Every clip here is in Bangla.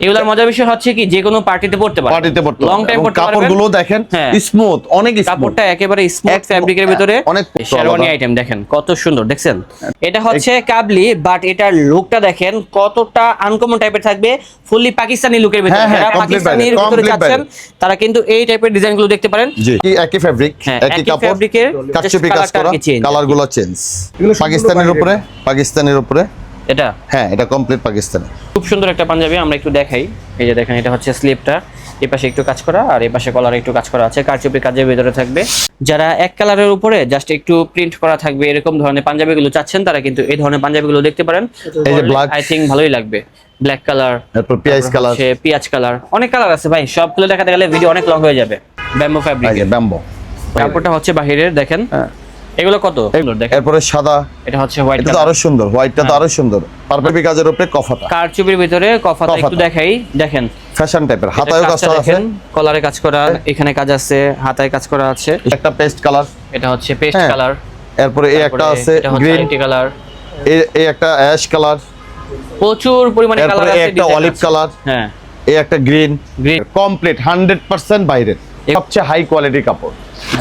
এগুলোর মজার বিষয় হচ্ছে কি যে কোনো পার্টিতে পড়তে পারবেন, পার্টিতে পড়তে লং টাইম পড়তে পারবেন। কাপড়গুলো দেখেন স্মুথ, অনেক স্মুথ, কাপড়টা একেবারে স্মুথ ফ্যাব্রিকের ভিতরে অনেক শেরওয়ানি আইটেম দেখেন কত সুন্দর দেখছেন। এটা হচ্ছে কাবলি, বাট এটার লুকটা দেখেন কতটা আনকমন টাইপের থাকবে, ফুললি পাকিস্তানি লুকের ভিতরে। যারা পাকিস্তানির ভিতরে যাচ্ছেন তারা কিন্তু এই টাইপের ডিজাইনগুলো দেখতে পারেন। জি, একই ফ্যাব্রিক, একই কাপড়, ফ্যাব্রিকের কাচচুপি কাজ করা, কালারগুলো চেঞ্জ। পাকিস্তানের উপরে এটা, হ্যাঁ এটা কমপ্লিট পাকিস্তানি। খুব সুন্দর একটা পাঞ্জাবি, আমরা একটু দেখাই। এই যে দেখেন, এটা হচ্ছে স্লিপটা, এই পাশে একটু কাজ করা আর এই পাশে কলারে একটু কাজ করা আছে, কারচুপি কাজের ভিতরে থাকবে। যারা এক কালারের উপরে জাস্ট একটু প্রিন্ট করা থাকবে এরকম ধরনের পাঞ্জাবিগুলো চাচ্ছেন, তারা কিন্তু এই ধরনের পাঞ্জাবিগুলো দেখতে পারেন। এই যে ব্ল্যাক, আই থিংক ভালোই লাগবে। ব্ল্যাক কালার, তারপর পিয়াজ কালার, অনেক কালার আছে ভাই, সবগুলো দেখাতে গেলে ভিডিও অনেক লং হয়ে যাবে। ব্যাম্বো ফ্যাব্রিক, ব্যাম্বো কাপড়টা হচ্ছে বাহিরের দেখেন। এগুলো কত? এগুলো দেখেন, এরপরে সাদা, এটা হচ্ছে হোয়াইট, এটা তো আরো সুন্দর, হোয়াইটটা তো আরো সুন্দর। পার্পল কাজের উপরে কফাতা, কারচুপির ভিতরে কফাতা একটু দেখাই। দেখেন ফ্যাশন টাইপের, হাতায়ও কাজ করা আছে, কলারে কাজ করা, এখানে কাজ আছে, হাতায় কাজ করা আছে। একটা পেস্ট কালার, এটা হচ্ছে পেস্ট কালার। এরপরে এই একটা আছে গ্রিন কালার, এই একটা অ্যাশ কালার, প্রচুর পরিমাণে কালার আছে। একটা অলিভ কালার, হ্যাঁ এই একটা গ্রিন, কমপ্লিট 100% বাইরের সবচেয়ে হাই কোয়ালিটি কাপড়।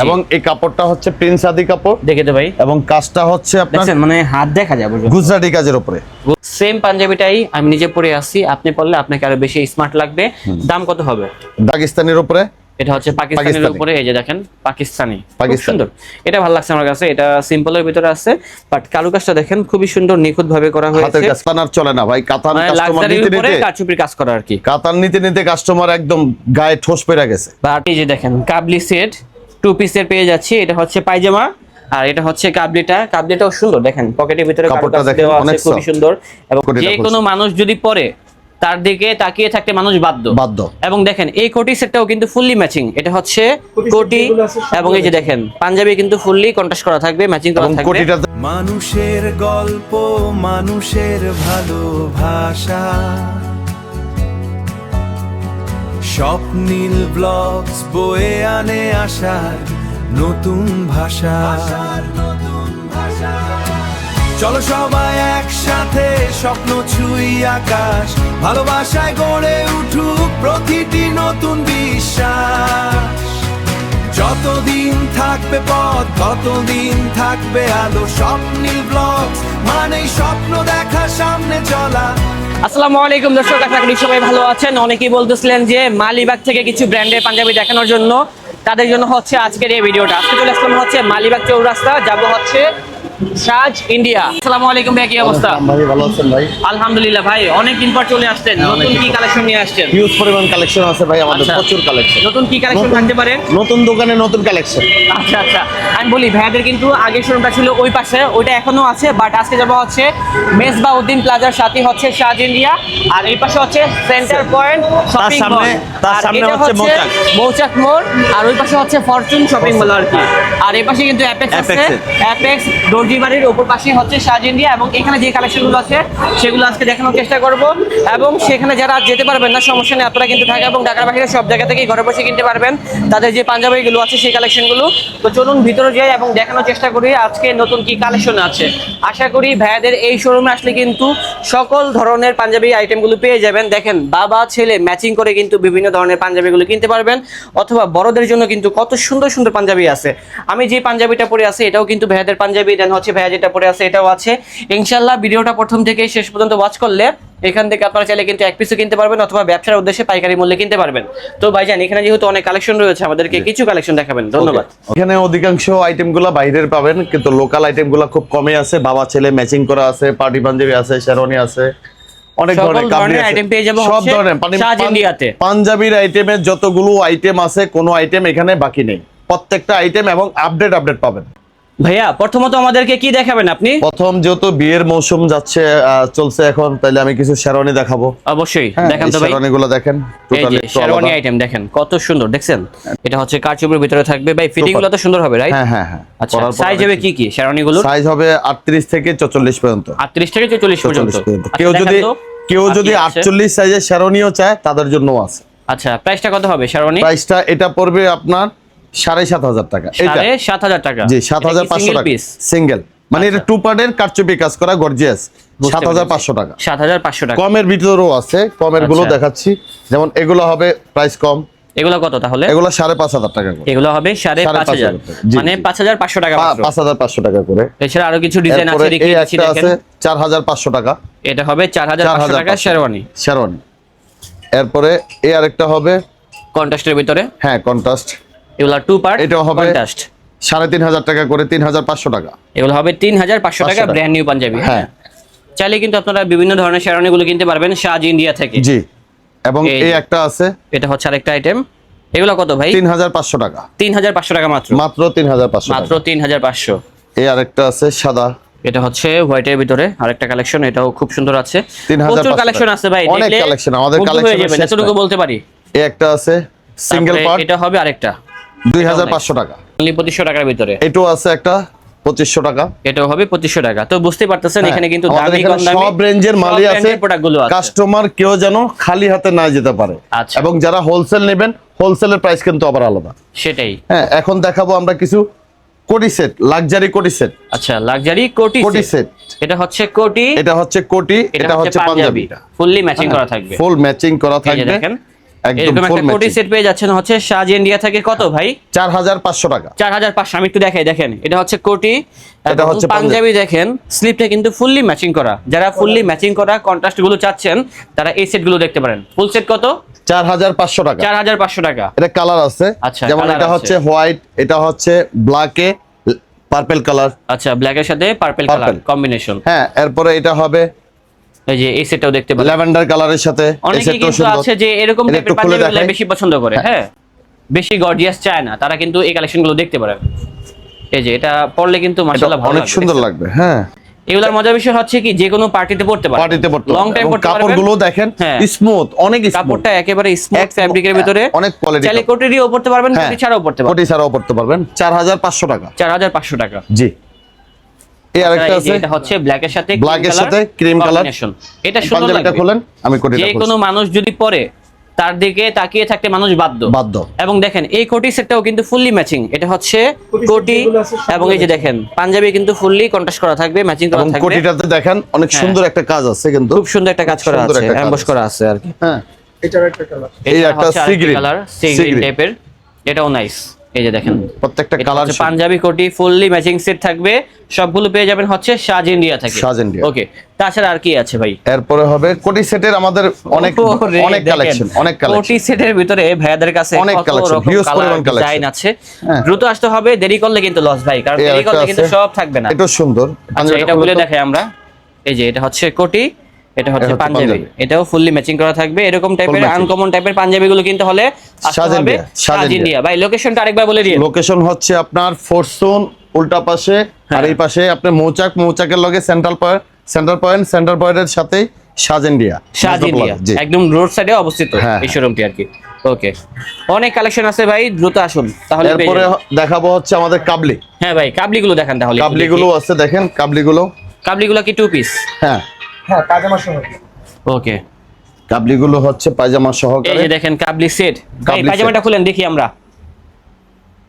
এবং এই কাপড়টা হচ্ছে প্রিন্স আদি কাপড়, দেখে দে ভাই। এবং কাজটা হচ্ছে আপনার মানে হাত দেখা যাবে গুজরাটি কাজের উপরে। সেম পাঞ্জাবিটাই আমি নিজে পরে আসছি, আপনি পরলে আপনাকে আরো বেশি স্মার্ট লাগবে। দাম কত হবে? দাগিস্তানের উপরে, এটা হচ্ছে পাকিস্তানের উপরে। এই যে দেখেন পাকিস্তানি, খুব সুন্দর। এটা ভালো লাগছে আমার কাছে। এটা সিম্পলের ভিতরে আছে, বাট কারুকাজটা দেখেন খুবই সুন্দর, নিখুঁত ভাবে করা হয়েছে। হাতের কাজ কানার চলে না ভাই, কাতান কাস্টমার নিতে নিতে কারচুপির কাজ করা আর কি। কাতান নিতে নিতে কাস্টমার একদম গায়ে ঠোস পেরে গেছে। বাট এই যে দেখেন কাবলি সেট 2 পিসের পেয়ে যাচ্ছি। এটা হচ্ছে পায়জামা আর এটা হচ্ছে কাবলিটাও সুন্দর দেখেন, পকেটের ভিতরে কাপড়টা দেওয়া আছে, খুবই সুন্দর। এবং যে কোনো মানুষ যদি পরে তার দিকে তাকিয়ে থাকতে মানুষ বাধ্য। এবং দেখেন এই কোটি সেটটাও কিন্তু ফুললি ম্যাচিং। এটা হচ্ছে কোটি, এবং এই যে দেখেন পাঞ্জাবি কিন্তু ফুললি কন্ট্রাস্ট করা থাকবে, ম্যাচিং করা থাকবে। মানুষের গল্প, মানুষের ভালোবাসা, স্বপ্নীল ব্লগস বয়ে আনে আশার নতুন ভাষা। চলো সবাই একসাথে স্বপ্ন ছুঁই আকাশ, ভালোবাসায় গড়ে উঠুক প্রতিটি নতুন বিশ্বাস। যতদিন থাকবে পথ ততদিন থাকবে আলো, স্বপ্নীল ব্লগস মানে স্বপ্ন দেখা, সামনে চলা। আসসালামু আলাইকুম দর্শক, আশা করি সবাই ভালো আছেন। অনেকেই বলতেছিলেন যে মালিবাগ থেকে কিছু ব্র্যান্ডের পাঞ্জাবি দেখানোর জন্য, তাদের জন্য হচ্ছে আজকের এই ভিডিওটা। আজকে চলে আসলাম হচ্ছে মালিবাগ চৌরাস্তা, যাব হচ্ছে সাজ ইন্ডিয়া। আসসালামু আলাইকুম ভাই, কি অবস্থা? ভাই ভালো আছেন ভাই? আলহামদুলিল্লাহ ভাই, অনেকদিন পর চলে আসছেন। নতুন কি কালেকশন নিয়ে আসছেন? হিউজ পরিমাণ কালেকশন আছে ভাই আমাদের, প্রচুর কালেকশন। নতুন কি কালেকশন থাকতে পারে? নতুন দোকানে নতুন কালেকশন। আচ্ছা, আমি বলি ভাইয়াদের কিন্তু আগের শোরুমটা ছিল ওই পাশে, ওইটা এখনো আছে, বাট আজকে যাবো হচ্ছে মেজবাউদ্দিন প্লাজার সাথে হচ্ছে সাজ ইন্ডিয়া, আর এই পাশে হচ্ছে সেন্টার পয়েন্ট শপিং মল, তার সামনে হচ্ছে মৌচাক মোড়, আর ওই পাশে হচ্ছে ফরচুন শপিং মল আর কি। আর এই পাশে কিন্তু অ্যাপেক্স আছে, অ্যাপেক্স দর্জি বাড়ির উপর পাশে হচ্ছে সাজ ইন্ডিয়া। এবং এখানে যে কালেকশনগুলো আছে সেগুলো আজকে দেখানোর চেষ্টা করব। এবং সেখানে যারা যেতে পারবেন না, সমস্যা নেই, আপনারা কিন্তু ঢাকা এবং ঢাকার বাইরে সব জায়গা থেকেই ঘরে বসে কিনতে পারবেন তাদের যে পাঞ্জাবিগুলো আছে সেই কালেকশনগুলো। তো চলুন ভিতরে যাই এবং দেখানোর চেষ্টা করি আজকে নতুন কি কালেকশন আছে। আশা করি ভাইয়াদের এই শোরুমে আসলে কিন্তু সকল ধরনের পাঞ্জাবি আইটেমগুলো পেয়ে যাবেন। দেখেন বাবা ছেলে ম্যাচিং করে কিন্তু বিভিন্ন ধরনের পাঞ্জাবিগুলো কিনতে পারবেন, অথবা বড়দের জন্য কিন্তু কত সুন্দর সুন্দর পাঞ্জাবি আছে। আমি যে পাঞ্জাবিটা পরে আছি এটাও কিন্তু ভাইয়াদের পাঞ্জাবি, দেন হচ্ছে ভাইয়া যেটা পরে আছে এটাও আছে। ইনশাআল্লাহ ভিডিওটা প্রথম থেকে শেষ পর্যন্ত ওয়াচ করলে এখান থেকে আপনারা চাইলে কিন্তু এক পিসও কিনতে পারবেন, অথবা ব্যবসার উদ্দেশ্যে পাইকারি মূল্যে কিনতে পারবেন। তো ভাইজান এখানে যেহেতু অনেক কালেকশন রয়েছে, আমাদেরকে কিছু কালেকশন দেখাবেন। ধন্যবাদ। এখানে অধিকাংশ আইটেমগুলো বাইরের পাবেন, কিন্তু লোকাল আইটেমগুলো খুব কমই আছে। বাবা ছেলে ম্যাচিং করা আছে, পার্টি পাঞ্জাবি আছে, শেরওয়ানি আছে, অনেক ধরনের আইটেম পেয়ে যাবেন সব ধরনের। সাজ ইন্ডিয়াতে পাঞ্জাবির আইটেমের যতগুলো আইটেম আছে কোনো আইটেম এখানে বাকি নেই, প্রত্যেকটা আইটেম এবং আপডেট পাবেন। ভাইয়া প্রথমত আমাদেরকে কি দেখাবেন আপনি? প্রথম যেহেতু বিয়ের মৌসুম যাচ্ছে চলছে এখন, তাইলে আমি কিছু শেরওয়ানি দেখাবো। অবশ্যই দেখান তো ভাই। শেরওয়ানিগুলো দেখেন, টোটালি শেরওয়ানি আইটেম দেখেন কত সুন্দর, দেখছেন? এটা হচ্ছে কারচুপির ভিতরে থাকবে ভাই, ফিটিংগুলো তো সুন্দর হবে, রাইট? হ্যাঁ। আচ্ছা, সাইজ হবে কি শেরওয়ানিগুলো? সাইজ হবে 38 থেকে 44 পর্যন্ত। 38 থেকে 44 পর্যন্ত। কেউ যদি 48 সাইজের শেরওয়ানিও চায় তাদের জন্য আছে। আচ্ছা, প্রাইসটা কত হবে শেরওয়ানি? প্রাইসটা এটা পড়বে আপনার 7,500 টাকা। 7,500 টাকা। জি, 7,500 টাকা সিঙ্গেল। মানে এটা টু পার্টের কারচুপি কাজ করা গর্জিয়াস, 7500 টাকা। 7500 টাকা। কমের ভিতরেও আছে, কমের গুলো আচ্ছা। দেখাচ্ছি, যেমন এগুলো হবে প্রাইস কম। এগুলো কত তাহলে? এগুলো 5500 টাকা করে। এগুলো হবে 5500, জি, মানে জি। 5500 টাকা মাত্র। 5500 টাকা করে। এছাড়া আরো কিছু ডিজাইন এরপরে আছে এই দেখিয়ে দিচ্ছি একটা দেখেন। আছে 4500 টাকা। এটা হবে 4500 টাকা শেরওয়ানি। শেরওয়ানি। এরপরে এই আরেকটা হবে কন্ট্রাস্টের ভিতরে। হ্যাঁ কন্ট্রাস্ট। এগুলো টু পার্ট, এটাও হবে কন্ট্রাস্ট। 3500 টাকা করে, 3500 টাকা। এগুলো হবে 3500 টাকা, টাকা। Brand new Punjabi. হ্যাঁ। চাইলে কিন্তু আপনারা বিভিন্ন ধরনের শেরওয়ানি গুলো কিনতে পারবেন শাজ ইন্ডিয়া থেকে। জি। এবং এই এই একটা আছে, এটা হচ্ছে আরেকটা আইটেম। এগুলো কত ভাই? 3500 টাকা। 3500 টাকা মাত্র। মাত্র 3500 মাত্র টাকা। 3500। এই আরেকটা আছে সাদা, এটা হচ্ছে হোয়াইটের ভিতরে আরেকটা কালেকশন, এটাও খুব সুন্দর আছে। 3500 প্রচুর কালেকশন আছে ভাই, অনেক দেখলে কালেকশন, আমাদের মুগ্ধ হয়ে কালেকশনের যাবেন, শেষ এতটুকু নাই। বলতে পারি। এই একটা আছে সিঙ্গেল তারপরে পার্ট, এটা হবে আরেকটা 2500 টাকা। অনলি 2500 টাকার ভিতরে। এটাও আছে একটা 2500 টাকা। এটাও হবে 2500 টাকা। তো বুঝতে পারতেছেন হ্যাঁ, এখানে কিন্তু আমাদের দামি এখানে কম দামি সব রেঞ্জের মালই আছে, প্রোডাক্টগুলো আছে। কাস্টমার কেউ যেন খালি হাতে না যেতে পারে। আচ্ছা। এবং যারা হোলসেল নেবেন, হোলসেলের প্রাইস কিন্তু আবার আলাদা। সেটাই। হ্যাঁ, এখন দেখাবো আমরা কিছু কোটি সেট, লাক্সারি কোটি সেট। আচ্ছা, luxury crore crore set. Set. এটা হচ্ছে কোটি, এটা হচ্ছে কোটি, এটা হচ্ছে পাঞ্জাবি। ফুললি ম্যাচিং করা থাকবে। ফুল ম্যাচিং করা এই যে থাকবে, দেখেন, একদম এরকম ফুল একটা কোটি ম্যাচিং। সেট পেয়ে যাচ্ছেন হচ্ছে শাজ ইন্ডিয়া থেকে। কত ভাই? 4500 টাকা। 4500। আমি একটু দেখাই, দেখেন এটা হচ্ছে কোটি, এটা এবং হচ্ছে পাঞ্জাবি। দেখেন স্লিপটা কিন্তু ফুললি ম্যাচিং করা। যারা ফুললি ম্যাচিং করা কন্ট্রাস্ট গুলো চাচ্ছেন তারা এই সেট গুলো দেখতে পারেন। ফুল সেট কত? 4500 টাকা। 4500 টাকা। এটা কালার আছে, আচ্ছা, যেমন colour এটা আছে। হচ্ছে হোয়াইট, এটা হচ্ছে ব্ল্যাকে পার্পল কালার। আচ্ছা, ব্ল্যাক এর সাথে পার্পল কালার Purple। কম্বিনেশন। হ্যাঁ, এরপরে এটা হবে এই যে এই সেটটাও দেখতে পারেন। ল্যাভেন্ডার কালারের সাথে। এই অনেকে সেটটাও কিন্তু সুন্দর। আছে যে এরকম এটা টাইপের একটু খুলে পাঞ্জাবিগুলো দেখাই। বেশি পছন্দ করে। হ্যাঁ, বেশি গর্জিয়াস চায় না, তারা কিন্তু এই কালেকশনগুলো দেখতে পারেন। এই যে এটা পরলে কিন্তু এটা মাশাআল্লাহ ভালো অনেক লাগবে। সুন্দর লাগবে। হ্যাঁ, এগুলার মজার বিষয় হচ্ছে কি যে কোনো পার্টিতে পড়তে পারবেন, পার্টিতে পড়তে লং টাইম পড়তে পারবেন। কাপড়গুলো দেখেন হ্যাঁ। স্মুথ, অনেক স্মুথ। কাপড়টা একেবারে স্মুথ এক- ফ্যাব্রিকের ভিতরে, অনেক কোয়ালিটি। চাইলে কোটিরিও পড়তে পারবেন, হ্যাঁ, কোটি ছাড়াও পড়তে পারবেন। কোটি ছাড়াও পড়তে পারবেন। 4500 টাকা। 4500 টাকা। জি। এই আরেকটা এই যে আছে এটা হচ্ছে ব্ল্যাক এর সাথে ব্ল্যাক এর সাথে ক্রিম কালার। এটা সুন্দর পাঞ্জাবিটা লাগবে। খুলেন, আমি কোটিটা যে খুলছি। কোনো মানুষ যদি পরে তার দিকে তাকিয়ে থাকতে মানুষ বাধ্য। এবং দেখেন এই কোটি সেটটাও কিন্তু ফুললি ম্যাচিং। এটা হচ্ছে কোটি, এবং এই যে দেখেন পাঞ্জাবি কিন্তু ফুললি কন্ট্রাস্ট করা থাকবে, ম্যাচিং করা এবং থাকবে। কোটিটাতে দেখেন অনেক হ্যাঁ। সুন্দর একটা কাজ আছে, কিন্তু খুব সুন্দর একটা কাজ করা সুন্দর আছে, একটা কাজ এমবস আছে। করা আছে আর কি। হ্যাঁ, এটার একটা কালার। এই এটা একটা হচ্ছে sea green colour, sea green টাইপের। এটাও নাইস। এই যে দেখেন প্রত্যেকটা এটা কালার হচ্ছে পাঞ্জাবি কোটি, ফুললি ম্যাচিং সেট থাকবে। সবগুলো পেয়ে যাবেন হচ্ছে শাজ ইন্ডিয়া থেকে। শাজ ইন্ডিয়া। ওকে, তাছাড়া আর কি আছে ভাই? এরপরে হবে কোটি সেটের আমাদের অনেক ওরে, অনেক দেখেন, কালেকশন, অনেক কোটি কালেকশন। সেটের ভিতরে ভাইয়াদের কাছে অনেক কত collection, রকম huge কালার পরিমাণ collection। ডিজাইন আছে। হ্যাঁ। দ্রুত আসতে হবে, দেরি করলে কিন্তু লস ভাই, কারণ এই দেরি আরেকটা করলে কিন্তু আছে। সব থাকবে না। এটা সুন্দর। আচ্ছা, পাঞ্জাবিটা এটা খুলে খুলে তো। দেখাই আমরা। এই যে এটা হচ্ছে কোটি, এটা হচ্ছে হচ্ছে পাঞ্জাবি। পাঞ্জাবি। এটাও ফুললি ম্যাচিং করা থাকবে। এরকম টাইপের matching। আনকমন টাইপের পাঞ্জাবিগুলো কিনতে হলে আসতে শাজ হবে ইন্ডিয়া, শাজ শাজ ইন্ডিয়া। ভাই লোকেশনটা আরেকবার বলে দিন। লোকেশন হচ্ছে আপনার ফোরসোন উল্টা পাশে, আর এই পাশে আপনি মৌচাকের লগে সেন্ট্রাল পয়েন্টের সাথেই শাজ ইন্ডিয়া। শাজ ইন্ডিয়া জি। একদম রোড সাইডে অবস্থিত হ্যাঁ, এই শোরুমটি আর কি। ওকে, অনেক কালেকশন আছে ভাই, দ্রুত আসুন তাহলে পেয়ে এরপরে যাবেন। দেখাবো হচ্ছে আমাদের কাবলি। হ্যাঁ ভাই, কাবলিগুলো দেখান তাহলে। কাবলিগুলো আছে, দেখেন কাবলিগুলো। কাবলিগুলো কি টু পিস? হ্যাঁ, হ্যাঁ, পাজামা সহ। ওকে, কাবলিগুলো হচ্ছে পায়জামা এই সহকারে। যে দেখেন কাবলি সেট। ভাই কাবলি পায়জামাটা খুলেন দেখি আমরা।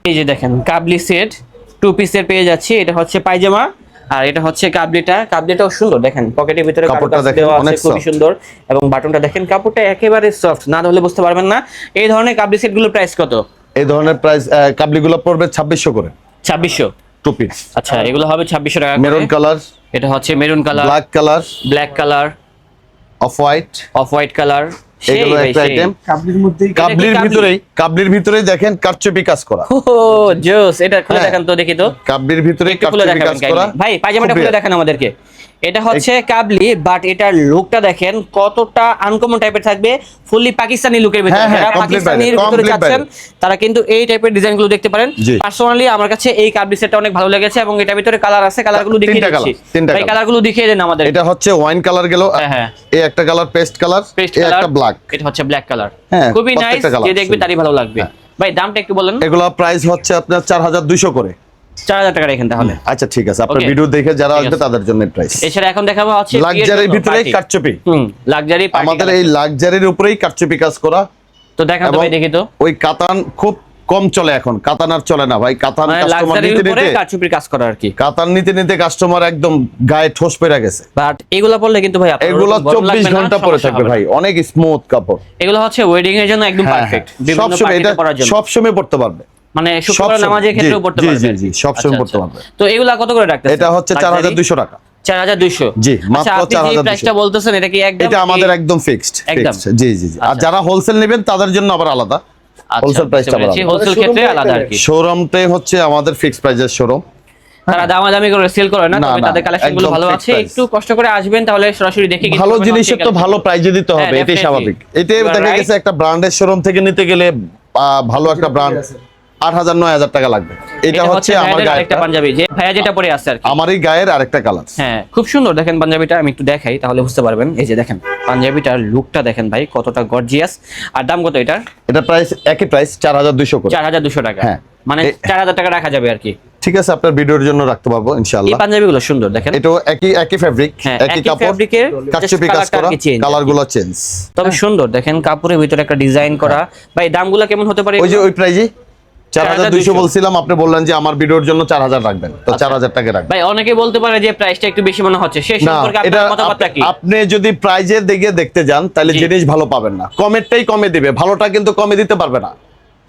এই যে দেখেন কাবলি সেট টু পিসের পেয়ে যাচ্ছি। এটা হচ্ছে পায়জামা, আর এটা হচ্ছে কাবলিটাও সুন্দর। দেখেন পকেটের ভিতরে কাপড়টা কারুকাজ দেখেন, দেওয়া আছে, অনেক খুবই soft। সুন্দর। এবং বাটনটা দেখেন, কাপড়টা একেবারে সফট, না ধরলে বুঝতে পারবেন না। এই ধরনের কাবলি সেটগুলোর প্রাইস কত? এই ধরনের প্রাইস কাবলিগুলো পড়বে 2600 করে, 2600। Two piece. আচ্ছা, এগুলো হবে 2600 টাকা। মেরুন কালার, এটা হচ্ছে maroon colour, black colour, black colour, off white, off white colour. এগুলো একটা আইটেম। কাবলির মধ্যেই কাবলির ভিতরেই দেখেন কারচুপি কাজ করা। জোস, এটা খুলে হ্যাঁ। দেখান তো দেখি তো। কাবলির ভিতরে একটু খুলে কারচুপি দেখাবেন কাজ করা। ভাই, পায়জামাটা খুবই- খুলে দেখান আমাদেরকে। এটা হচ্ছে কাবলি, বাট এটার লুকটা দেখেন কতটা আনকমন টাইপের থাকবে, ফুললি পাকিস্তানি লুকের ভিতরে। হ্যাঁ, হ্যাঁ, যারা complete পাকিস্তানির বাইরে, ভিতরে complete যাচ্ছেন তারা কিন্তু এই টাইপের ডিজাইনগুলো দেখতে পারেন। জি। পার্সোনালি আমার কাছে এই কাবলি সেটটা অনেক ভালো লেগেছে, এবং এটার ভিতরে কালার আছে, কালারগুলো দেখিয়ে তিনটা দিচ্ছি। colour, তিনটা ভাই colour। কালারগুলো দেখিয়ে দেন আমাদের। এটা হচ্ছে ওয়াইন কালার গেল, হ্যাঁ, হ্যাঁ। এই একটা কালার পেস্ট কালার, পেস্ট এই কালার, একটা ব্ল্যাক। এটা হচ্ছে ব্ল্যাক কালার। হ্যাঁ, খুবই নাইস, প্রত্যেকটা colour যে দেখবে সুন্দর। তারই ভালো লাগবে। ভাই দামটা একটু বলেন। এগুলো প্রাইস হচ্ছে আপনার 4200 করে। 4000 টাকা রাখেন তাহলে। আচ্ছা ঠিক আছে, আপনার Okay. ভিডিও দেখে যারা ঠিক আসবে আছে। তাদের জন্য প্রাইস। এছাড়া এখন দেখাবো হচ্ছে লাক্সারির ভিতরেই কারচুপি। লাক্সারি আমাদের এই লাক্সারির উপরেই কারচুপি কাজ করা। তো দেখান তো এবং ভাই দেখি তো। ওই কাতান খুব কম চলে এখন, কাতান আর চলে না ভাই। কাতান মানে কাস্টমার লাক্সারির নিতে উপরে নিতে কারচুপির কাজ করা আর কি। কাতান নিতে নিতে কাস্টমার একদম গায়ে ঠোস পেরে গেছে। বাট এগুলো পরলে কিন্তু ভাই আপনার এগুলো গরম লাগবে 24 না, ঘন্টা পরে সমস্যা থাকবে হবে না। ভাই, অনেক স্মুথ কাপড়। এগুলো হচ্ছে ওয়েডিং এর জন্য একদম পারফেক্ট, বিভিন্ন সবসময় এটা পার্টিতে পরার জন্য। সবসময় পড়তে পারবে, মানে শুক্রবার সবসময়। নামাজের ক্ষেত্রেও জি, পড়তে জি, পারবে। জি, জি, সবসময় আচ্ছা, পড়তে আচ্ছা। পারবে। তো এগুলা কত করে রাখতেছেন? এটা হচ্ছে 4200 টাকা। 4200। জি, আচ্ছা, মাত্র আপনি যে 4200 প্রাইসটা বলতেছেন এটা কি একদম এটা আমাদের একদম ফিক্সড। একদম? জি জি জি। আর আচ্ছা। যারা হোলসেল নেবেন তাদের জন্য আবার আলাদা, হোলসেল প্রাইসটা আবার আলাদা। হোলসেল ক্ষেত্রে আলাদা আর কি। শোরুমটাই হচ্ছে আমাদের ফিক্সড প্রাইসের শোরুম। তারা দামাদামি করে সেল করে না, না, তবে না, তাদের কালেকশন গুলো একদম ভালো fixed আছে। price। একটু কষ্ট করে আসবেন তাহলে সরাসরি দেখে কিনতে ভালো পারবেন, জিনিসের হচ্ছে তো collection। ভালো প্রাইজে দিতে হবে, হ্যাঁ, এটাই definitely। স্বাভাবিক। এটাই You are দেখা right। গেছে একটা ব্র্যান্ডের শোরুম থেকে নিতে গেলে ভালো একটা ব্র্যান্ড 8000-9000 টাকা লাগবে। এটা হচ্ছে আমার ভাইয়াদের গায়ের আরেকটা পাঞ্জাবি, যে ভাইয়া যেটা পরে আছে আর কি। আমারই গায়ের আরেকটা কালার। হ্যাঁ, খুব সুন্দর। দেখেন পাঞ্জাবিটা আমি একটু দেখাই তাহলে বুঝতে পারবেন। এই যে দেখেন পাঞ্জাবিটার লুকটা দেখেন ভাই, কতটা গর্জিয়াস। আর দাম কত এটার? এটা প্রাইস একই প্রাইস 4200 করে। 4200 টাকা। হ্যাঁ। মানে 4000 টাকা রাখা যাবে আর কি। ঠিক আছে, আপনার ভিডিওর জন্য রাখতে পারবো এই ইনশাআল্লাহ। পাঞ্জাবিগুলো সুন্দর দেখেন। এটা একই ফেব্রিক, হ্যাঁ, একই কাপড়, ফ্যাব্রিকের কাচচুপি কাজ করা, কালারগুলো চেঞ্জ। তবে সুন্দর দেখেন, কাপড়ের ভিতরে একটা ডিজাইন করা। ভাই দামগুলো কেমন হতে পারে? ওই যে ওই প্রাইজে 4200 4200 বলছিলাম, আপনি বললেন যে আমার ভিডিওর জন্য 4000 রাখবেন, তো 4000 টাকা রাখবেন। ভাই অনেকে বলতে পারে যে প্রাইসটা একটু বেশি মনে হচ্ছে, সেই না, সম্পর্কে এটা আপনার মতামতটা কি? আপনি যদি প্রাইজের দিকে দেখতে যান তাহলে জি। জিনিস ভালো পাবেন না। কমেরটাই কমে দিবে, ভালোটা কিন্তু কমে দিতে পারবে না।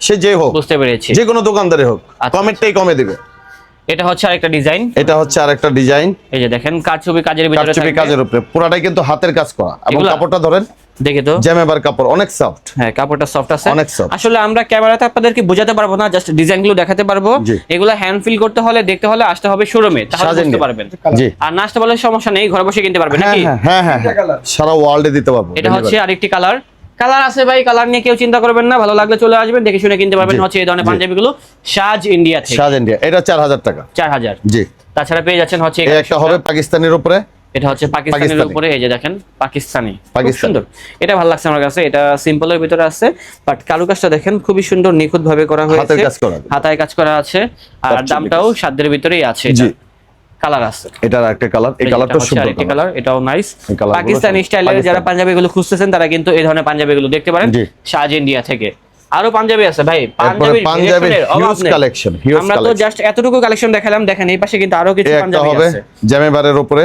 সে যে হোক, বুঝতে পেরেছি। যে কোনো দোকানদারে হোক, আচ্ছা, কমেরটাই কমে দিবে। এটা হচ্ছে আরেকটা ডিজাইন। এটা হচ্ছে আরেকটা ডিজাইন, এই যে দেখেন কারচুপি কাজের ভিতরে কারচুপি থাকবে। কাজের উপরে, পুরাটাই কিন্তু হাতের কাজ করা। এবং এগুলা? কাপড়টা ধরেন, দেখে তো জ্যামেবার কাপড়, অনেক সফট। হ্যাঁ, কাপড়টা সফট আছে। অনেক soft। আসলে আমরা ক্যামেরাতে আপনাদেরকে বোঝাতে পারবো না, জাস্ট ডিজাইনগুলো দেখাতে পারবো। জি। এগুলো হ্যান্ড ফিল করতে হলে, দেখতে হলে আসতে হবে শোরুমে, তাহলে সাজেন বুঝতে দিয়ে। পারবেন। জি। আর না আসতে পারলে সমস্যা নেই, ঘরে বসে কিনতে পারবেন হ্যাঁ নাকি? হ্যাঁ হ্যাঁ হ্যাঁ, colour? সারা ওয়ার্ল্ডে দিতে পারবো। এটা হচ্ছে আরেকটি কালার। কালার আছে ভাই, কালার নিয়ে কেউ চিন্তা করবেন না, ভালো লাগলে চলে আসবেন, দেখে শুনে কিনতে পারবেন। জি, হচ্ছে এই ধরনের জি। পাঞ্জাবিগুলো সাজ ইন্ডিয়া থেকে। সাজ ইন্ডিয়া, এটা 4000 টাকা। 4000। জি। তাছাড়া পেয়ে যাচ্ছেন হচ্ছে এই একটা হবে পাকিস্তানের উপরে, এটা হচ্ছে পাকিস্তানের পাকিস্তানি। উপরে। এই যে দেখেন পাকিস্তানি, খুব পাকিস্তানি। সুন্দর। এটা ভালো লাগছে আমার কাছে। এটা সিম্পলের ভিতরে আছে, বাট কারুকাজটা দেখেন খুবই সুন্দর, নিখুঁত ভাবে করা হয়েছে। হাতের কাজ করা। হাতায় কাজ করা আছে। আর কারচুপি দামটাও সাধ্যের ভিতরেই আছে। জি। কালার আছে। এটার একটা কালার, এই এটা কালারটা হচ্ছে সুন্দর আরেকটি কালার। কালার, এটাও নাইস। এই colourগুলো পাকিস্তানি সুন্দর। স্টাইলের যারা পাকিস্তানি। পাঞ্জাবিগুলো খুঁজতেছেন তারা কিন্তু এই ধরনের পাঞ্জাবিগুলো দেখতে পারেন জি। সাজ ইন্ডিয়া থেকে। আরো পাঞ্জাবি আছে ভাই, পাঞ্জাবির variation-এর অভাব হিউজ নেই। কালেকশন, হিউজ আমরা তো কালেকশন। জাস্ট এতটুকু কালেকশন দেখালাম, দেখেন এই পাশে কিন্তু আরো কিছু এই একটা পাঞ্জাবি হবে আছে। জ্যামেবারের উপরে,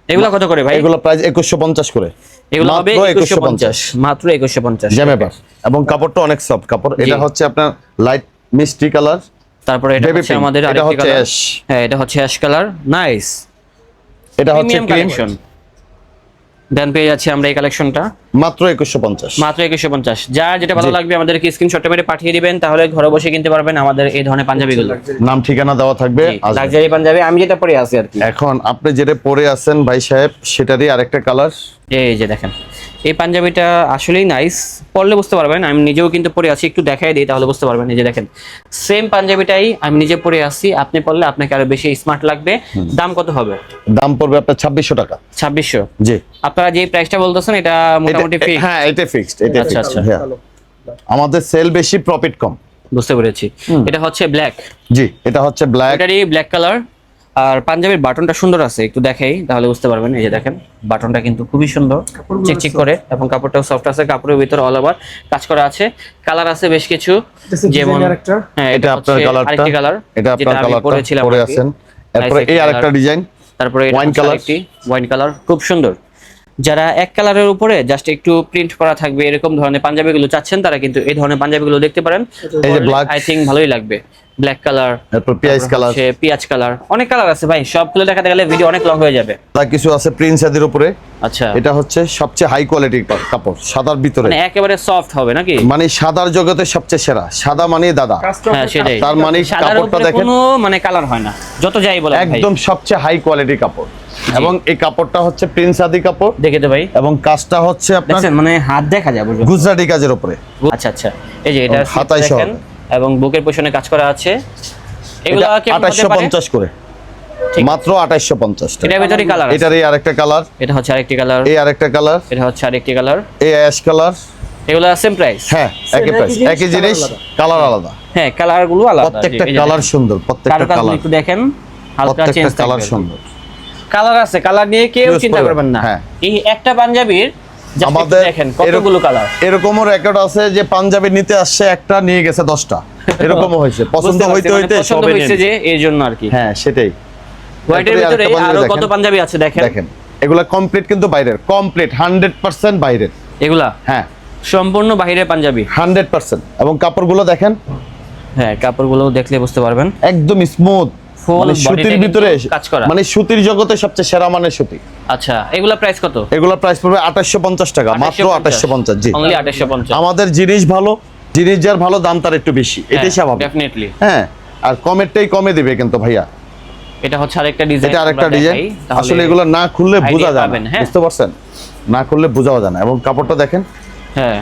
এগুলো কত করে ভাই? এগুলো প্রাইস 2150 করে। এগুলো হবে মাত্র 2150, মাত্র 2150 জ্যামেবার, এবং কাপড়টা অনেক সফট কাপড়। এটা হচ্ছে আপনার লাইট মিষ্টি কালার। তারপরে এটা Baby হচ্ছে pink, আমাদের এটা আরেকটি হচ্ছে কালার। ash। হ্যাঁ, এটা হচ্ছে অ্যাশ কালার, নাইস এটা হচ্ছে প্রিমিয়াম ক্রিম, কালেকশন। দেন পেয়ে যাচ্ছি আমরা এই কালেকশনটা মাত্র 2150। মাত্র 2150। যার যেটা ভালো জি। লাগবে আমাদেরকে স্ক্রিনশট মেরে পাঠিয়ে দিবেন, তাহলে ঘরে বসে কিনতে পারবেন আমাদের এই ধরনের পাঞ্জাবিগুলো। নাম ঠিকানা দেওয়া থাকবে, আসবেন। লাক্সারি পাঞ্জাবি আমি যেটা পরে আছি আর কি। এখন আপনি যেটা পরে আছেন ভাই সাহেব, সেটারই আরেকটা কালার। এই যে দেখেন এই পাঞ্জাবিটা আসলেই নাইস, পরলে বুঝতে পারবেন। আমি নিজেও কিন্তু পরে আছি, একটু দেখাই দিই তাহলে বুঝতে পারবেন। এই যে দেখেন সেম পাঞ্জাবিটাই আমি নিজে পরে আছি, আপনি পরলে আপনাকে আরো বেশি স্মার্ট লাগবে। দাম কত হবে? দাম পড়বে আপনার 2600 টাকা। 2600। জি। আপনারা যে প্রাইসটা বলতেছেন এটা মোটামুটি এটা- ফিক্স। হ্যাঁ, এটা ফিক্সড, এটা আচ্ছা, fixed, আচ্ছা। হ্যাঁ। আমাদের সেল বেশি, প্রফিট কম। বুঝতে পেরেছি। এটা হচ্ছে ব্ল্যাক, জি, এটা হচ্ছে ব্ল্যাক। এটারই ব্ল্যাক কালার। আর পাঞ্জাবির বাটনটা সুন্দর আছে, একটু দেখাই তাহলে বুঝতে পারবেন। এই যে দেখেন বাটনটা কিন্তু খুবই সুন্দর, চিকচিক করে, এবং কাপড়টাও সফট আছে। কাপড়ের ভিতরে অল ওভার কাজ করা আছে। কালার আছে বেশ কিছু, যেমন হ্যাঁ এটা আপনার কালারটা, আরেকটি কালার, এটা আপনার যেটা আমি কালারটা পরেছিলাম পরে আর কি। আছেন। তারপরে Nice এই একটা আরেকটা colour। ডিজাইন, তারপরে এটা ওয়াইন হচ্ছে কালার। আরেকটি ওয়াইন কালার, খুব সুন্দর। যারা এক কালারের উপরে জাস্ট একটু প্রিন্ট করা থাকবে এরকম ধরনের পাঞ্জাবিগুলো চাচ্ছেন, তারা কিন্তু এই ধরনের পাঞ্জাবিগুলো দেখতে পারেন। এই যে black, আই থিংক ভালোই লাগবে। ব্ল্যাক কালার, তারপর পেঁয়াজ কালার, পেঁয়াজ কালার, অনেক কালার আছে ভাই, সবগুলো দেখাতে গেলে ভিডিও অনেক লং হয়ে যাবে। তার কিছু আছে প্রিন্স আদির উপরে। আচ্ছা, এটা হচ্ছে সবচেয়ে হাই কোয়ালিটির কাপড়, সাদার ভিতরে। মানে একেবারে সফট হবে নাকি? মানে সাদার জগতে সবচেয়ে সেরা, সাদা মানে দাদা। হ্যাঁ, সেটাই। তার মানে সাদার কাপড়টা উপরে দেখেন, কোনো মানে কালার হয় না, যত যাই বলেন ভাই। একদম সবচেয়ে হাই কোয়ালিটির কাপড়। এবং এই কাপড়টা হচ্ছে প্রিন্স আদি কাপড়, দেখে তো ভাই, এবং কাজটা হচ্ছে আপনার দেখছেন মানে হাত দেখা যায় বুঝুন। গুজরাটি কাজের উপরে। আচ্ছা আচ্ছা, এই যে এটা হাতায় সহ দেখেন, এবং বুকের পেছনে কাজ করা আছে। এগুলো এটা কেমন হতে পারে? 2850 করে, ঠিক। মাত্র 2850 টাকা। এটার ভিতরে কালার আছে। এটার এই আরেকটা কালার, এটা হচ্ছে আরেকটি কালার, এই আরেকটা কালার, এটা হচ্ছে আরেকটি কালার। এই অ্যাশ কালার। এগুলো সেম প্রাইস? হ্যাঁ, একই প্রাইস, একই জিনিস, কালার আলাদা। হ্যাঁ, কালার গুলো আলাদা। প্রত্যেকটা কালার সুন্দর, প্রত্যেকটা কালার কালার, একটু দেখেন, হালকা চেঞ্জ প্রত্যেকটা কালার থাকবে। সুন্দর। কালার আছে, কালার নিয়ে কেউ Use চিন্তা করবেন, করবেন না। হ্যাঁ। এই একটা পাঞ্জাবির Just আমাদের একটু দেখেন কতগুলো কালার। এরকমও রেকর্ড আছে যে পাঞ্জাবি নিতে আসছে একটা নিয়ে গেছে 10টা, এরকমও হয়েছে। পছন্দ হইতে হইতে পছন্দ সবাই হয়েছে যে এই জন্য আর কি। হ্যাঁ সেটাই। হোয়াইটের তারপরে ভিতরে আরেকটা আরো পাঞ্জাবি কত দেখেন। পাঞ্জাবি আছে দেখেন। দেখেন এগুলা কমপ্লিট কিন্তু বাইরের, কমপ্লিট 100% বাইরের। এগুলা হ্যাঁ সম্পূর্ণ বাহিরের পাঞ্জাবি 100%। এবং কাপড়গুলো দেখেন হ্যাঁ, কাপড়গুলো দেখলে বুঝতে পারবেন একদম স্মুথ, Full মানে body সুতির টা ভিতরে কিন্তু কাজ করা। মানে সুতির জগতে সবচেয়ে সেরা মানের সুতি। আচ্ছা এগুলা প্রাইস কত? এগুলোর প্রাইস পড়বে 2850 টাকা, মাত্র 2850। জি, অনলি 2850। আমাদের জিনিস ভালো, জিনিস যার ভালো দাম তার একটু বেশি, এটাই স্বাভাবিক। ডেফিনেটলি। হ্যাঁ, আর কমেরটাই কমে দিবে কিন্তু ভাইয়া। এটা হচ্ছে আরেকটা ডিজাইন। এটা আরেকটা ডিজাইন, আসলে এগুলো না খুললে idea বোঝা যায় পাবেন, না, হ্যাঁ। বুঝতে পারছেন? না খুললে বোঝাও যায় না। এবং কাপড়টা দেখেন, হ্যাঁ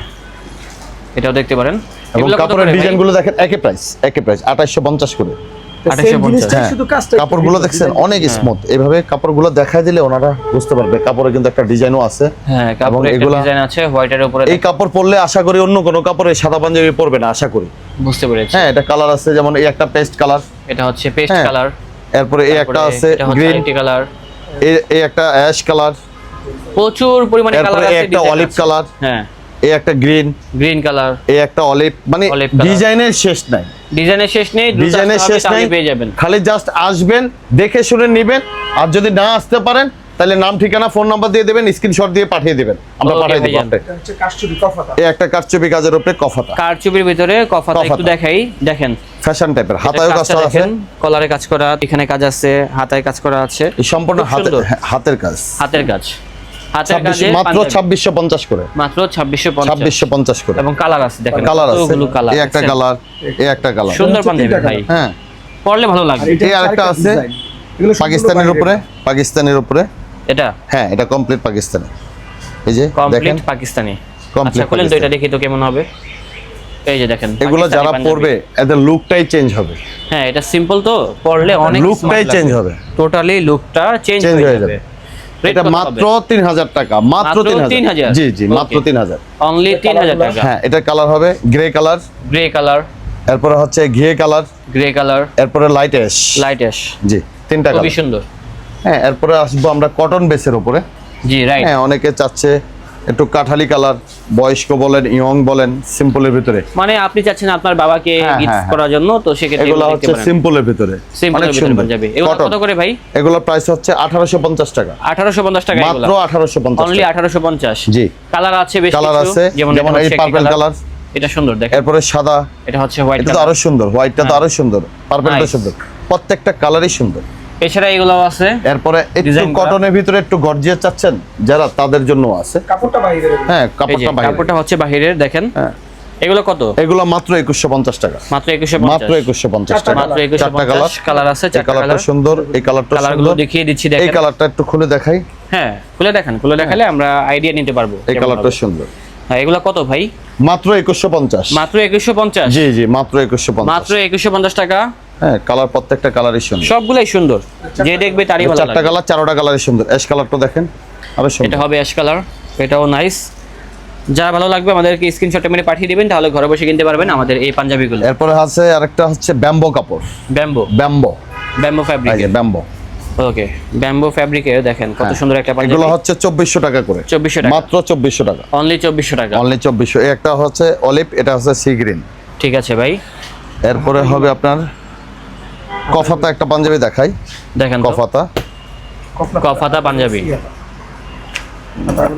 এটাও দেখতে পারেন। এবং এগুলো কত কাপড়ের করে ভাই? ডিজাইনগুলো দেখেন, একই প্রাইস 2850 করে। সেম 2850 জিনিসটা হ্যাঁ, শুধু কাজটা কাপড়গুলো দেখছেন অনেক স্মুথ। এইভাবে কাপড়গুলো দেখাই দিলে ওনারা বুঝতে পারবে। কাপড়ে কিন্তু একটা ডিজাইনও আছে। হ্যাঁ, কাপড়ে একটা এগুলা- ডিজাইন আছে হোয়াইটের উপরে। এই কাপড় পরলে আশা করি অন্য কোনো কাপড়ে সাদা পাঞ্জাবি পরবে না, আশা করি। বুঝতে পেরেছি। হ্যাঁ, এটা কালার আছে, যেমন এই একটা পেস্ট কালার, এটা হচ্ছে পেস্ট হ্যাঁ। কালার। এরপরে এই একটা আছে গ্রিন, কালার। এই একটা অ্যাশ কালার, প্রচুর পরিমাণে কালার এরপরে আছে। এই একটা design অলিভ আছে। কালার, হ্যাঁ, এই একটা গ্রিন, গ্রিন কালার। এই একটা অলিভ, মানে Olive color। ডিজাইনের শেষ নাই, ডিজাইনের শেষ নেই, দ্রুত ডিজাইনের আসতে হবে, শেষ নাই। তাহলে পেয়ে যাবেন। খালি জাস্ট আসবেন, দেখে শুনে নেবেন। আর যদি না আসতে পারেন তাহলে নাম ঠিকানা ফোন নাম্বার দিয়ে দেবেন, স্ক্রিনশট দিয়ে পাঠিয়ে দিবেন, আমরা Okay, পাঠিয়ে দেব ভাইজান। আপনাকে। এটা হচ্ছে কাশ্মীরি কফাতা। এই একটা কারচুপি কাজের উপরে কফাতা, কারচুপির ভিতরে কফাতা একটু কফাতা। দেখাই। দেখেন ফ্যাশন টাইপের, হাতায়ও কাজটা আছে। দেখেন, কলারে কাজ করা, এখানে কাজ আছে, হাতায় কাজ করা আছে। এই সম্পূর্ণ খুব সুন্দর। হাতের কাজ। হাতের কাজ। হাতের কাজে মাত্র পাঞ্জাবি। 2650 করে, মাত্র 2650। 2650 করে। এবং কালার আছে দেখেন, কালার আছে, কতগুলো কালার। এই একটা দেখছেন? কালার, এই একটা কালার। সুন্দর হচ্ছে পাঞ্জাবি তিনটা ভাই, colour। হ্যাঁ, পরলে ভালো আর লাগবে। এটা এই আরেকটা আরেকটা আছে, design। এগুলো সম্পূর্ণ পাকিস্তানের বাইরের। উপরে, পাকিস্তানের উপরে। এটা হ্যাঁ, এটা কমপ্লিট পাকিস্তানি। এই যে কমপ্লিট দেখেন, পাকিস্তানি। Complete আচ্ছা খুলেন তো, পাকিস্তানি। এটা দেখি তো কেমন হবে। এই যে দেখেন, এগুলো পাকিস্তানি যারা পাঞ্জাবি। পরবে এদের লুকটাই চেঞ্জ হবে, হ্যাঁ এটা সিম্পল তো, পরলে অনেক লুকটাই চেঞ্জ হবে, টোটালি লুকটা চেঞ্জ চেঞ্জ হয়ে যাবে। এটা মাত্র 3000 টাকা, মাত্র মাত্র 3000। 3000? জি জি, মাত্র Okay. 3000। অনলি 3000 টাকা। হ্যাঁ, এটা কালার হবে গ্রে কালার, গ্রে কালার, এরপরে হচ্ছে ঘিয়ে কালার, গ্রে কালার, এরপরে লাইট অ্যাশ। Light ash. জি, তিনটা খুবই কালার। সুন্দর। হ্যাঁ, এরপরে আসবো আমরা কটন বেসের উপরে। জি রাইট। হ্যাঁ, অনেকে চাচ্ছে একটু কাঠালি কালার, বয়স্ক বলেন, ইয়ং বলেন, সিম্পলের ভিতরে। মানে আপনি চাচ্ছেন আপনার বাবাকে হ্যাঁ, গিফট হ্যাঁ, করার জন্য, তো সেক্ষেত্রে এগুলো এগুলো হচ্ছে দেখতে পারেন। সিম্পলের ভিতরে, সিম্পলের অনেক ভিতরে সুন্দর। পাঞ্জাবি। এগুলো কটন, কত করে ভাই? এগুলোর প্রাইস হচ্ছে 1850 টাকা, 1850 টাকা এগুলো। মাত্র 1850 অনলি টাকা। 1850। জি, কালার আছে বেশ কালার কিছু, আছে, যেমন যেমন এই পার্পল কালার, এটা সুন্দর দেখেন। এরপরে সাদা, এটা হচ্ছে হোয়াইট এটা তো কালার। আরো সুন্দর, হোয়াইটটা তো হ্যাঁ। আরো সুন্দর, পার্পলটা Nice. সুন্দর, প্রত্যেকটা কালারই সুন্দর। এছাড়া এগুলো আছে। এরপরে একটু Design করা। কটনের ভিতরে একটু গর্জিয়াস চাচ্ছেন যারা, তাদের জন্য আছে। কাপড়টা বাইরের। হ্যাঁ, এই যে কাপড়টা বাইরে। কাপড়টা হচ্ছে বাহিরের, দেখেন। হ্যাঁ, এগুলো কত? এগুলো মাত্র 2150 টাকা, মাত্র 2150। মাত্র 2150 টাকা। মাত্র চারটা 2150। কালার আছে, এই চারটা কালারটা কালার। সুন্দর, এই কালারটা কালারগুলো সুন্দর। দেখিয়ে দিচ্ছি এই দেখেন। কালারটা একটু খুলে দেখাই, হ্যাঁ খুলে দেখান, খুলে দেখালে আমরা আইডিয়া নিতে পারবো এই কেমন কালারটা হবে। সুন্দর। হ্যাঁ এগুলো কত ভাই? মাত্র 2150। মাত্র 2150। জি জি, মাত্র 2150। মাত্র 2150 টাকা। হ্যাঁ, কালার প্রত্যেকটা কালারই সুন্দর। সবগুলাই সুন্দর, যে দেখবে তারই ভালো চারটা লাগবে। কালার, চারটা কালারই সুন্দর। অ্যাশ কালারটা দেখেন, আরো এটা সুন্দর। হবে অ্যাশ কালার, এটাও নাইস। যারা ভালো লাগবে আমাদেরকে স্ক্রিনশট মেরে পাঠিয়ে দিবেন, তাহলে ঘরে বসে কিনতে পারবেন আমাদের এই পাঞ্জাবিগুলো। এরপরে আছে আরেকটা হচ্ছে ব্যাম্বো কাপড়, ব্যাম্বো, ব্যাম্বো, ব্যাম্বো এই ফ্যাব্রিক। যে ব্যাম্বো। ওকে, ব্যাম্বো ফ্যাব্রিকের দেখেন কত হ্যাঁ। সুন্দর একটা পাঞ্জাবি। এগুলো হচ্ছে 2400 টাকা করে, 2400 টাকা। মাত্র 2400 টাকা, অনলি 2400 টাকা। অনলি 2400। এই একটা হচ্ছে অলিভ, এটা হচ্ছে সি গ্রিন। ঠিক আছে ভাই, এরপরে হবে আপনার কফাতা, একটা পাঞ্জাবি দেখাই, দেখেন তো। কফাতা। কফাতা পাঞ্জাবি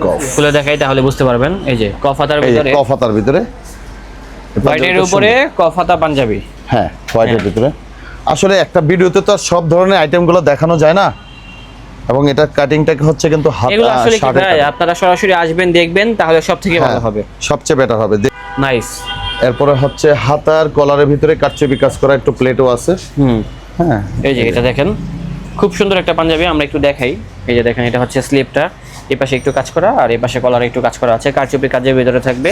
কফ, খুলে দেখাই তাহলে বুঝতে পারবেন। এই যে কফাতার এই যে ভিতরে, কফাতার ভিতরে, এই হোয়াইটের পাঞ্জাবিটা উপরে সুন্দর। কফাতা পাঞ্জাবি। হ্যাঁ, হোয়াইটের হ্যাঁ। ভিতরে। আসলে একটা ভিডিওতে তো আর সব ধরনের আইটেমগুলো দেখানো যায় না, এবং এটা কাটিংটা হচ্ছে কিন্তু এগুলো আসলে কি ভাই, আপনারা সরাসরি আসবেন দেখবেন, তাহলে সব থেকে ভালো হবে, সবচেয়ে বেটার হবে। নাইস। এরপরে হচ্ছে হাতার কলারের ভিতরে কারচুপি কাজ করা, একটু প্লেটও আছে। হুম, হ্যাঁ, এই যে এটা দেখেন, খুব সুন্দর একটা পাঞ্জাবি। আমরা একটু দেখাই, এই যে দেখেন, এটা হচ্ছে স্লিপটা, এই পাশে একটু কাজ করা, আর এই পাশে কলারে একটু কাজ করা আছে। কারচুপি কাজের ভিতরে থাকবে,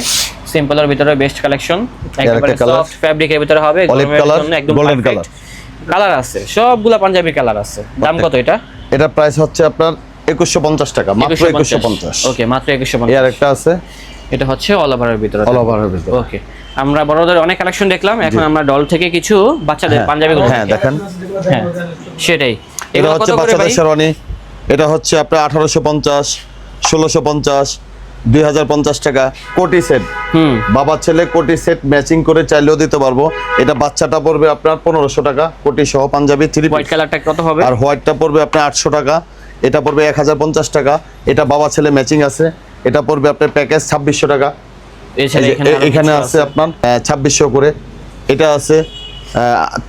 সিম্পলের ভিতরে বেস্ট কালেকশন, একেবারে colour, সফট ফ্যাব্রিকের ভিতরে হবে, অলিভ গরমের কালার, জন্য একদম গোল্ডেন পারফেক্ট। কালার। কালার আছে, সবগুলা পাঞ্জাবি কালার আছে। দাম কত এটা? এটা প্রাইস হচ্ছে আপনার 2150 টাকা, মাত্র 2150। ওকে, মাত্র এই 2150। আরেকটা আছে এটা হচ্ছে অল ওভারের ভিতরে, অল ওভারের ভিতরে। ওকে। আমরা বড়দের অনেক কালেকশন দেখলাম, এখন আমরা ডল থেকে কিছু বাচ্চাদের হ্যাঁ, পাঞ্জাবিগুলো হ্যাঁ, দেখি। দেখেন, হ্যাঁ সেটাই। এটা এগুলো হচ্ছে কত করে বাচ্চাদের ভাই? শেরওয়ানি। এটা হচ্ছে আপনার 1850, 1650, 2050 টাকা। কোটি সেট, বাবা ছেলে কোটি সেট ম্যাচিং করে চাইলেও দিতে পারবো। এটা বাচ্চাটা পড়বে আপনার 1500 টাকা, কোটি সহ পাঞ্জাবি 3 হোয়াইট কালারটা কত হবে? আর হোয়াইটটা পড়বে আপনার 800 টাকা। এটা পড়বে 1050 টাকা। এটা বাবা ছেলে ম্যাচিং আছে, এটা পড়বে আপনার প্যাকেজ 2600 টাকা। এছাড়া এখানে আছে আপনার 2600 করে। এটা আছে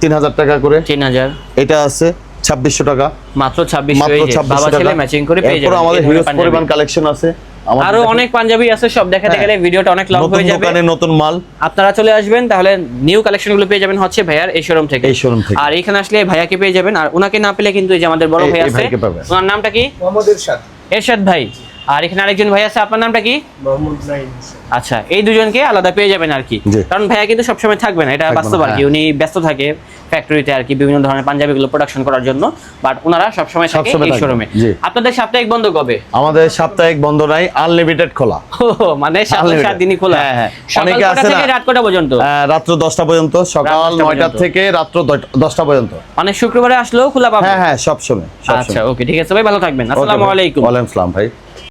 3000 টাকা করে। 3000। এটা আছে 2600 টাকা, মাত্র 2600 মাত্র এই যে 2600 বাবা ছেলে টাকা। ম্যাচিং করে পেয়ে এরপর যাবেন। আমাদের এই হিউজ ধরনের পরিমাণ পাঞ্জাবি। কালেকশন আছে। আমাদের আরো দেখেন, অনেক পাঞ্জাবি আছে, সব দেখাতে গেলে ভিডিওটা অনেক লং নতুন হয়ে যাবে। দোকানে নতুন মাল। আপনারা চলে আসবেন, তাহলে নিউ কালেকশনগুলো পেয়ে যাবেন হচ্ছে ভাইয়ার এই শোরুম থেকে। এই শোরুম থেকে। আর এখানে আসলে ভাইয়াকে পেয়ে যাবেন, আর ওনাকে না পেলে কিন্তু এই যে আমাদের বড় এই ভাই আছে, ভাইকে পাবেন। ওনার নামটা কি? মোহাম্মদ এরশাদ। এরশাদ ভাই। আর এখানে আরেকজন ভাই আছে, আপনার নামটা কি? মোহাম্মদ নাইম। আচ্ছা, এই দুজনকে আলাদা পেয়ে যাবেন আর কি। জি। কারণ ভাইয়া কিন্তু সবসময় থাকবে না, এটা থাকবে বাস্তব না, আর কি। হ্যাঁ। উনি ব্যস্ত থাকে ফ্যাক্টরিতে আর কি, বিভিন্ন ধরনের পাঞ্জাবিগুলো প্রোডাকশন করার জন্য, বাট ওনারা সবসময় থাকে সবসময় এই থাকবে। শোরুমে। জি। আপনাদের সাপ্তাহিক বন্ধ কবে? আমাদের সাপ্তাহিক বন্ধ নাই, আনলিমিটেড খোলা। মানে 7 দিনই খোলা। হ্যাঁ, হ্যাঁ। সকাল অনেকে কটা আছে থেকে না, রাত কটা পর্যন্ত? রাত্র 10টা পর্যন্ত, সকাল রাত 10টা 9টা পর্যন্ত। থেকে রাত্র 10টা পর্যন্ত। মানে শুক্রবারে আসলেও খোলা পাবেন? হ্যাঁ হ্যাঁ, সব সময়। আচ্ছা, ওকে, ঠিক আছে ভাই, ভালো থাকবেন। আসসালামু আলাইকুম। ওয়ালাইকুম আসসালাম ভাই।